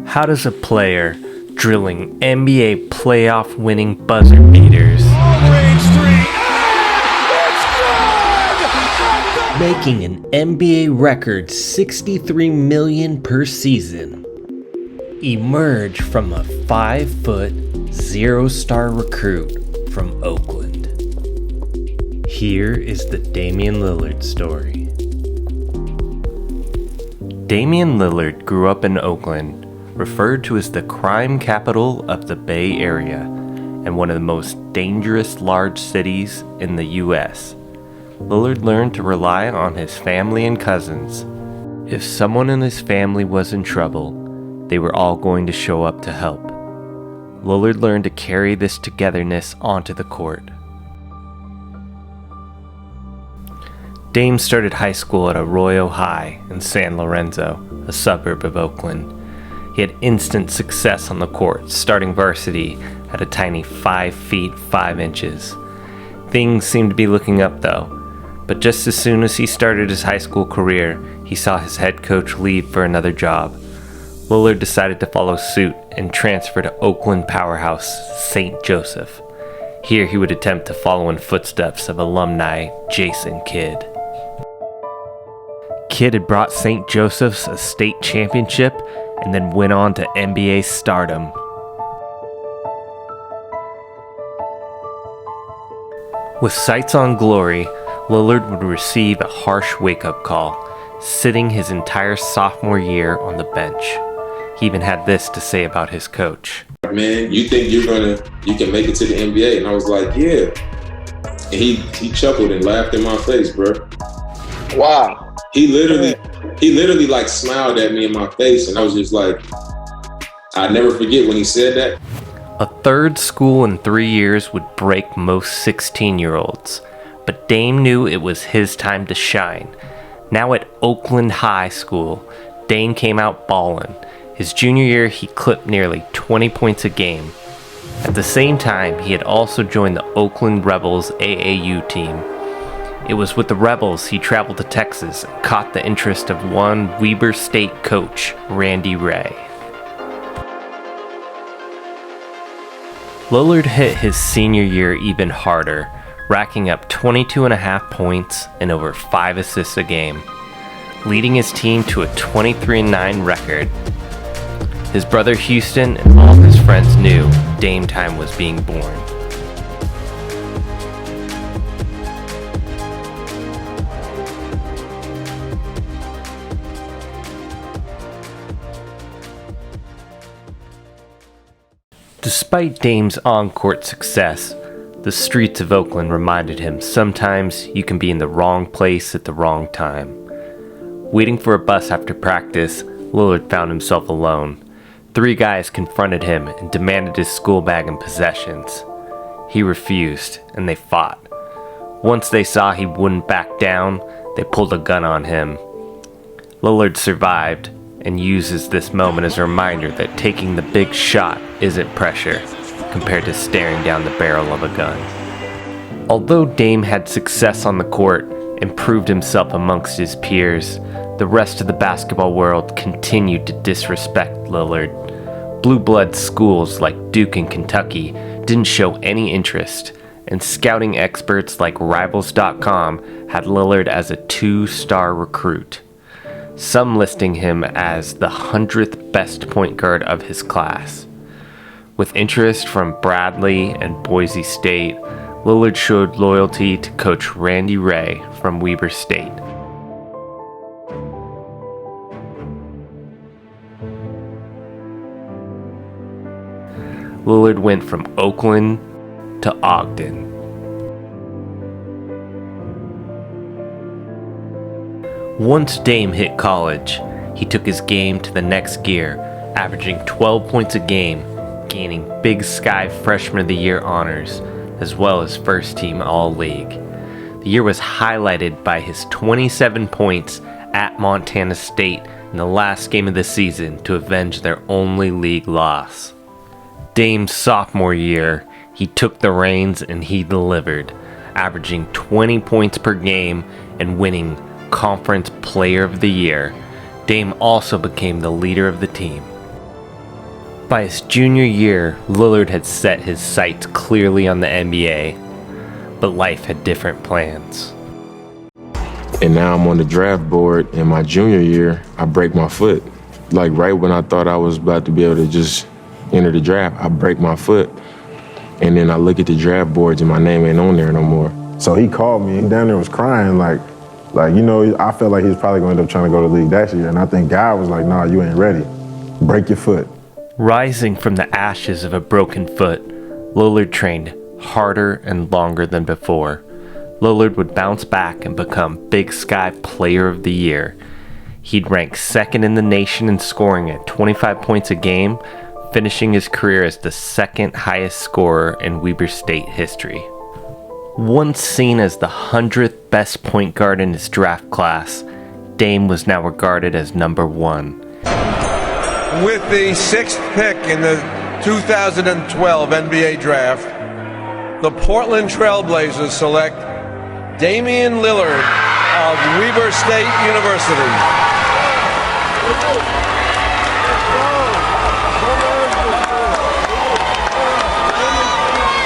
How does a player drilling NBA playoff winning buzzer beaters, making an NBA record $63 million per season, emerge from a 5-foot, 0-star recruit from Oakland? Here is the Damian Lillard story. Damian Lillard grew up in Oakland, referred to as the crime capital of the Bay Area and one of the most dangerous large cities in the U.S. Lillard learned to rely on his family and cousins. If someone in his family was in trouble, they were all going to show up to help. Lillard learned to carry this togetherness onto the court. Dame started high school at Arroyo High in San Lorenzo, a suburb of Oakland. He had instant success on the court, starting varsity at a tiny 5 feet 5 inches. Things seemed to be looking up though, but just as soon as he started his high school career, he saw his head coach leave for another job. Lillard decided to follow suit and transfer to Oakland powerhouse St. Joseph. Here he would attempt to follow in footsteps of alumni Jason Kidd. Kidd had brought St. Joseph's a state championship and then went on to NBA stardom. With sights on glory, Lillard would receive a harsh wake-up call, sitting his entire sophomore year on the bench. He even had this to say about his coach. Man, you think you can make it to the NBA? And I was like, yeah. And he chuckled and laughed in my face, bro. Wow. He literally like smiled at me in my face, and I was just like, I'll never forget when he said that. A third school in 3 years would break most 16-year-olds, but Dame knew it was his time to shine. Now at Oakland High School, Dame came out ballin'. His junior year, he clipped nearly 20 points a game. At the same time, he had also joined the Oakland Rebels AAU team. It was with the Rebels he traveled to Texas and caught the interest of one Weber State coach, Randy Ray. Lillard hit his senior year even harder, racking up 22.5 points and over 5 assists a game, leading his team to a 23-9 record. His brother Houston and all his friends knew Dame time was being born. Despite Dame's on-court success, the streets of Oakland reminded him sometimes you can be in the wrong place at the wrong time. Waiting for a bus after practice, Lillard found himself alone. 3 guys confronted him and demanded his school bag and possessions. He refused, and they fought. Once they saw he wouldn't back down, they pulled a gun on him. Lillard survived and uses this moment as a reminder that taking the big shot isn't pressure compared to staring down the barrel of a gun. Although Dame had success on the court and proved himself amongst his peers, the rest of the basketball world continued to disrespect Lillard. Blue blood schools like Duke and Kentucky didn't show any interest, and scouting experts like Rivals.com had Lillard as a 2-star recruit, some listing him as the 100th best point guard of his class. With interest from Bradley and Boise State, Lillard showed loyalty to coach Randy Ray from Weber State. Lillard went from Oakland to Ogden. Once Dame hit college, he took his game to the next gear, averaging 12 points a game, gaining Big Sky Freshman of the Year honors, as well as First Team All-League. The year was highlighted by his 27 points at Montana State in the last game of the season to avenge their only league loss. Dame's sophomore year, he took the reins and he delivered, averaging 20 points per game and winning Conference Player of the Year. Dame also became the leader of the team. By his junior year, Lillard had set his sights clearly on the NBA, but life had different plans. And now I'm on the draft board. In my junior year, I break my foot. Like right when I thought I was about to be able to just enter the draft, I break my foot. And then I look at the draft boards and my name ain't on there no more. So he called me, and down there was crying like, you know, I felt like he was probably going to end up trying to go to the league that year. And I think God was like, nah, you ain't ready. Break your foot. Rising from the ashes of a broken foot, Lillard trained harder and longer than before. Lillard would bounce back and become Big Sky Player of the Year. He'd rank second in the nation in scoring at 25 points a game, finishing his career as the second highest scorer in Weber State history. Once seen as the 100th best point guard in his draft class, Dame was now regarded as number one. With the 6th pick in the 2012 NBA Draft, the Portland Trailblazers select Damian Lillard of Weber State University.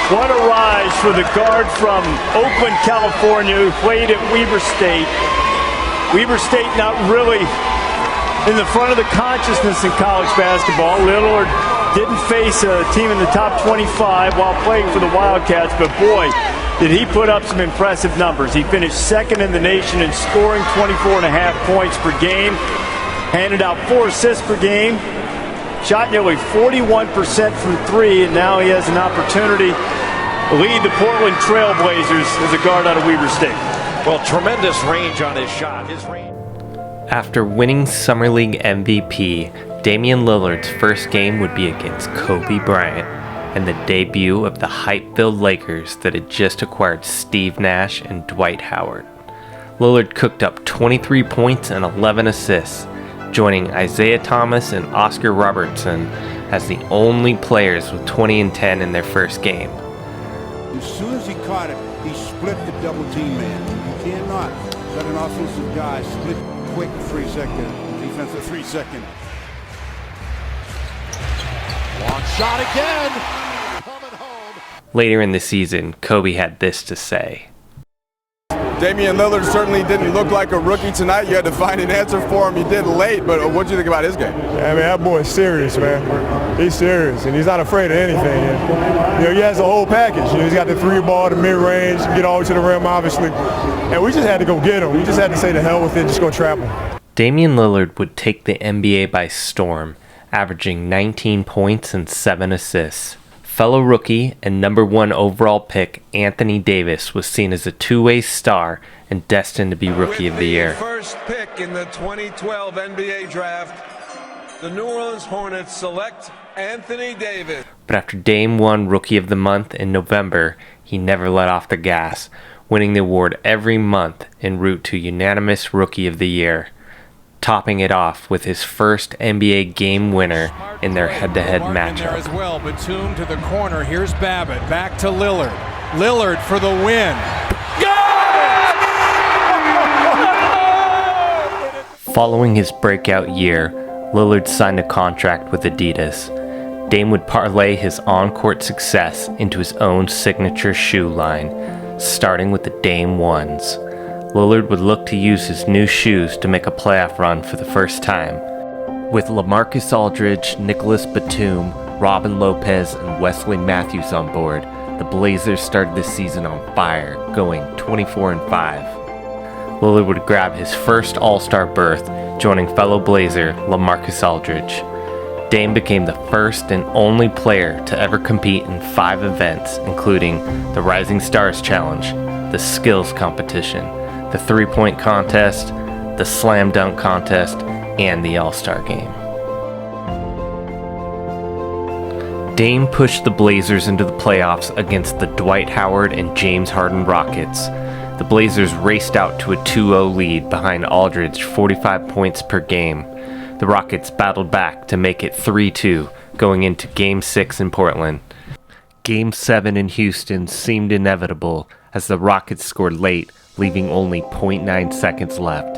What a rise for the guard from Oakland, California, who played at Weber State. Weber State not really in the front of the consciousness in college basketball. Lillard didn't face a team in the top 25 while playing for the Wildcats, but boy, did he put up some impressive numbers. He finished second in the nation in scoring 24.5 points per game, handed out 4 assists per game, shot nearly 41% from three, and now he has an opportunity to lead the Portland Trailblazers as a guard out of Weber State. Well, tremendous range on his shot. After winning Summer League MVP, Damian Lillard's first game would be against Kobe Bryant and the debut of the hype-filled Lakers that had just acquired Steve Nash and Dwight Howard. Lillard cooked up 23 points and 11 assists, joining Isaiah Thomas and Oscar Robertson as the only players with 20 and 10 in their first game. As soon as he caught it, he split the double team man. You cannot let an offensive guy split quick 3 second, defensive 3 second. Long shot again. Coming home. Later in the season, Kobe had this to say. Damian Lillard certainly didn't look like a rookie tonight. You had to find an answer for him. You did late, but what do you think about his game? Yeah, I mean, that boy is serious, man. He's serious, and he's not afraid of anything. And, you know, he has the whole package. You know, he's got the 3-ball, the mid-range, get all the way to the rim, obviously. And we just had to go get him. We just had to say to hell with it, just go trap him. Damian Lillard would take the NBA by storm, averaging 19 points and 7 assists. Fellow rookie and number 1 overall pick Anthony Davis was seen as a two-way star and destined to be Rookie of the Year. With the first pick in the 2012 NBA Draft, the New Orleans Hornets select Anthony Davis. But after Dame won Rookie of the Month in November, he never let off the gas, winning the award every month en route to unanimous Rookie of the Year, topping it off with his first NBA game winner in their head-to-head matchup. As well, Batum to the corner. Here's Babbitt. Back to Lillard. Lillard for the win. Following his breakout year, Lillard signed a contract with Adidas. Dame would parlay his on-court success into his own signature shoe line, starting with the Dame 1s. Lillard would look to use his new shoes to make a playoff run for the first time. With LaMarcus Aldridge, Nicholas Batum, Robin Lopez, and Wesley Matthews on board, the Blazers started the season on fire, going 24-5. Lillard would grab his first All-Star berth, joining fellow Blazer LaMarcus Aldridge. Dame became the first and only player to ever compete in 5 events, including the Rising Stars Challenge, the Skills Competition, the 3-point contest, the Slam Dunk Contest, and the All-Star Game. Dame pushed the Blazers into the playoffs against the Dwight Howard and James Harden Rockets. The Blazers raced out to a 2-0 lead behind Aldridge 45 points per game. The Rockets battled back to make it 3-2 going into Game 6 in Portland. Game 7 in Houston seemed inevitable as the Rockets scored late, leaving only 0.9 seconds left.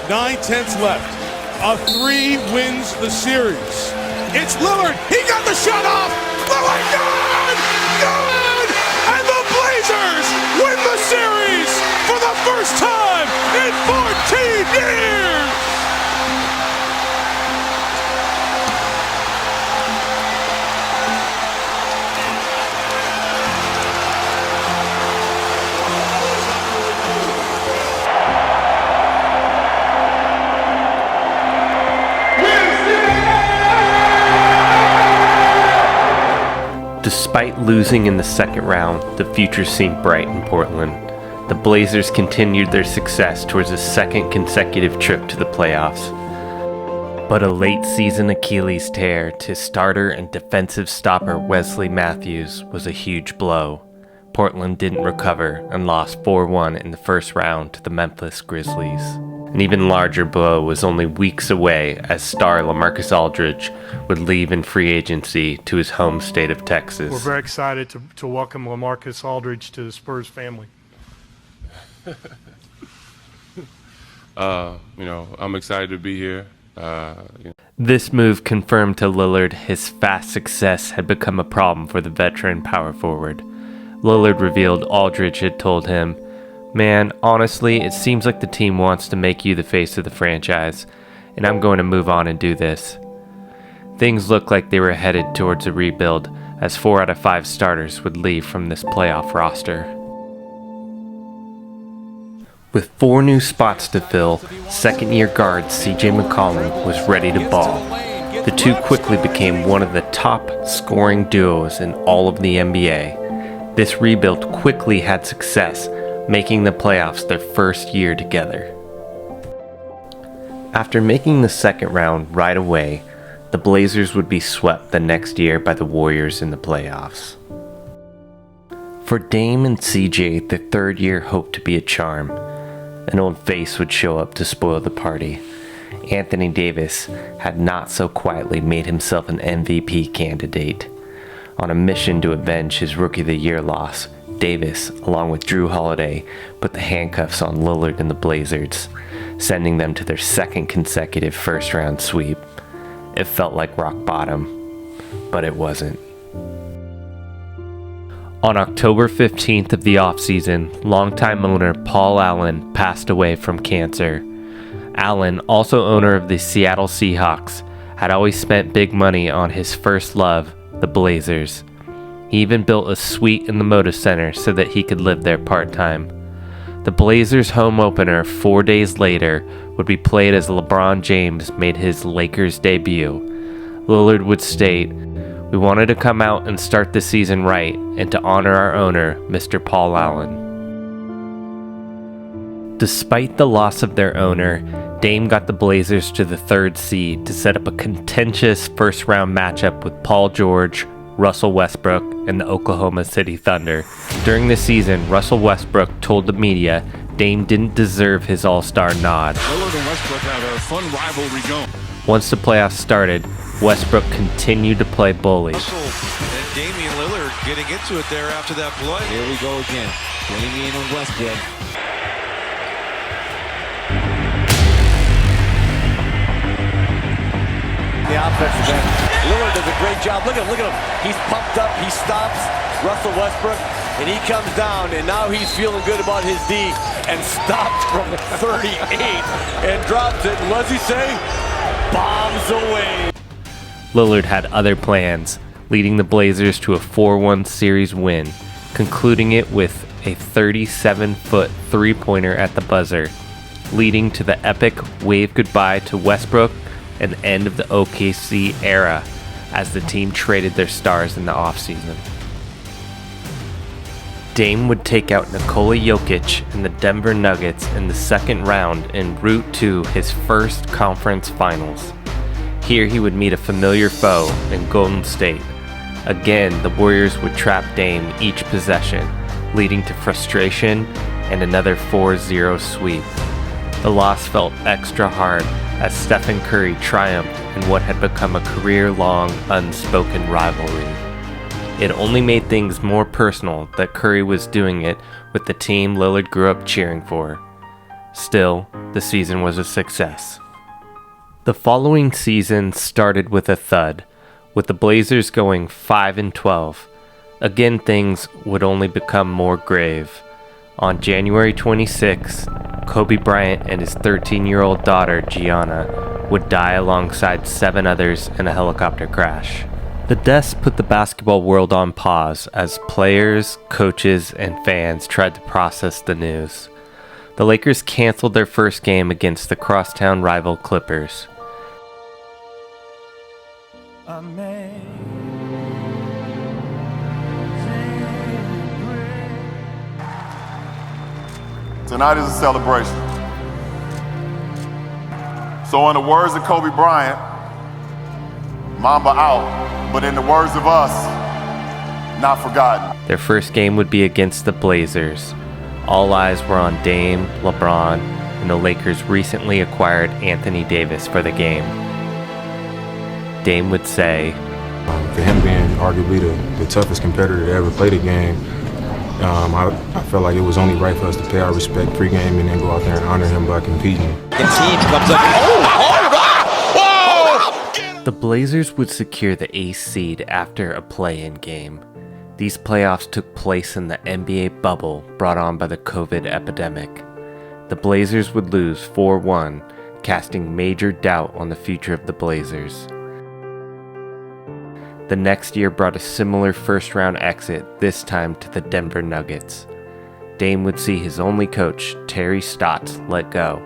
9 tenths left. A 3 wins the series. It's Lillard. He got the shot off. Lillard, good! Good! And the Blazers win the series for the first time in 14 years! Despite losing in the second round, the future seemed bright in Portland. The Blazers continued their success towards a second consecutive trip to the playoffs. But a late-season Achilles tear to starter and defensive stopper Wesley Matthews was a huge blow. Portland didn't recover and lost 4-1 in the first round to the Memphis Grizzlies. An even larger blow was only weeks away as star LaMarcus Aldridge would leave in free agency to his home state of Texas. We're very excited to welcome LaMarcus Aldridge to the Spurs family. I'm excited to be here. This move confirmed to Lillard his fast success had become a problem for the veteran power forward. Lillard revealed Aldridge had told him, "Man, honestly, it seems like the team wants to make you the face of the franchise, and I'm going to move on and do this." Things looked like they were headed towards a rebuild, as 4 out of 5 starters would leave from this playoff roster. With 4 new spots to fill, second-year guard CJ McCollum was ready to ball. The two quickly became one of the top scoring duos in all of the NBA. This rebuild quickly had success, making the playoffs their first year together. After making the second round right away, the Blazers would be swept the next year by the Warriors in the playoffs. For Dame and CJ, the third year hoped to be a charm. An old face would show up to spoil the party. Anthony Davis had not so quietly made himself an MVP candidate. On a mission to avenge his Rookie of the Year loss, Davis, along with Drew Holiday, put the handcuffs on Lillard and the Blazers, sending them to their second consecutive first-round sweep. It felt like rock bottom, but it wasn't. On October 15th of the offseason, longtime owner Paul Allen passed away from cancer. Allen, also owner of the Seattle Seahawks, had always spent big money on his first love, the Blazers. He even built a suite in the Moda Center so that he could live there part-time. The Blazers' home opener 4 days later would be played as LeBron James made his Lakers debut. Lillard would state, "We wanted to come out and start the season right and to honor our owner, Mr. Paul Allen." Despite the loss of their owner, Dame got the Blazers to the 3rd seed to set up a contentious first-round matchup with Paul George, Russell Westbrook, and the Oklahoma City Thunder. During the season, Russell Westbrook told the media Dame didn't deserve his All-Star nod. Lillard and Westbrook have a fun rivalry going. Once the playoffs started, Westbrook continued to play bully. Russell and Damian Lillard getting into it there after that play. Here we go again. Damian on Westbrook. The offensive end. Lillard does a great job. Look at him. He's pumped up. He stops Russell Westbrook, and he comes down, and now he's feeling good about his D, and stopped from 38 and drops it. And what does he say? Bombs away. Lillard had other plans, leading the Blazers to a 4-1 series win, concluding it with a 37-foot three-pointer at the buzzer, leading to the epic wave goodbye to Westbrook and the end of the OKC era as the team traded their stars in the offseason. Dame would take out Nikola Jokic and the Denver Nuggets in the second round en route to his first conference finals. Here he would meet a familiar foe in Golden State. Again, the Warriors would trap Dame each possession, leading to frustration and another 4-0 sweep. The loss felt extra hard as Stephen Curry triumphed in what had become a career-long, unspoken rivalry. It only made things more personal that Curry was doing it with the team Lillard grew up cheering for. Still, the season was a success. The following season started with a thud, with the Blazers going 5-12. Again, things would only become more grave. On January 26, Kobe Bryant and his 13-year-old daughter, Gianna, would die alongside 7 others in a helicopter crash. The deaths put the basketball world on pause as players, coaches, and fans tried to process the news. The Lakers canceled their first game against the crosstown rival Clippers. Tonight is a celebration. So in the words of Kobe Bryant, Mamba out, but in the words of us, not forgotten. Their first game would be against the Blazers. All eyes were on Dame, LeBron, and the Lakers' recently acquired Anthony Davis for the game. Dame would say, for him being arguably the toughest competitor to ever play the game, I felt like it was only right for us to pay our respect pregame and then go out there and honor him by competing. The team comes up. The Blazers would secure the ace seed after a play-in game. These playoffs took place in the NBA bubble brought on by the COVID epidemic. The Blazers would lose 4-1, casting major doubt on the future of the Blazers. The next year brought a similar first-round exit, this time to the Denver Nuggets. Dame would see his only coach, Terry Stotts, let go.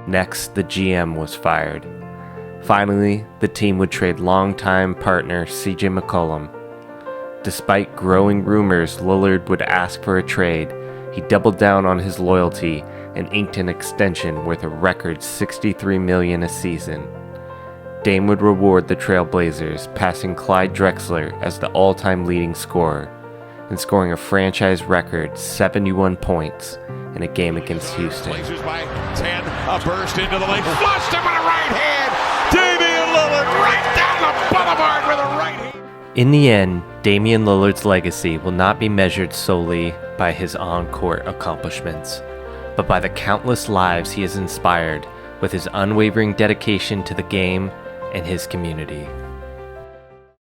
Next, the GM was fired. Finally, the team would trade longtime partner CJ McCollum. Despite growing rumors Lillard would ask for a trade, he doubled down on his loyalty and inked an extension worth a record $63 million a season. Dame would reward the Trailblazers, passing Clyde Drexler as the all-time leading scorer and scoring a franchise record 71 points in a game against Houston. Blazers by 10, a burst into the lane, flushed him with a right hand. Damian Lillard right down the boulevard with a right hand. In the end, Damian Lillard's legacy will not be measured solely by his on-court accomplishments, but by the countless lives he has inspired with his unwavering dedication to the game and his community.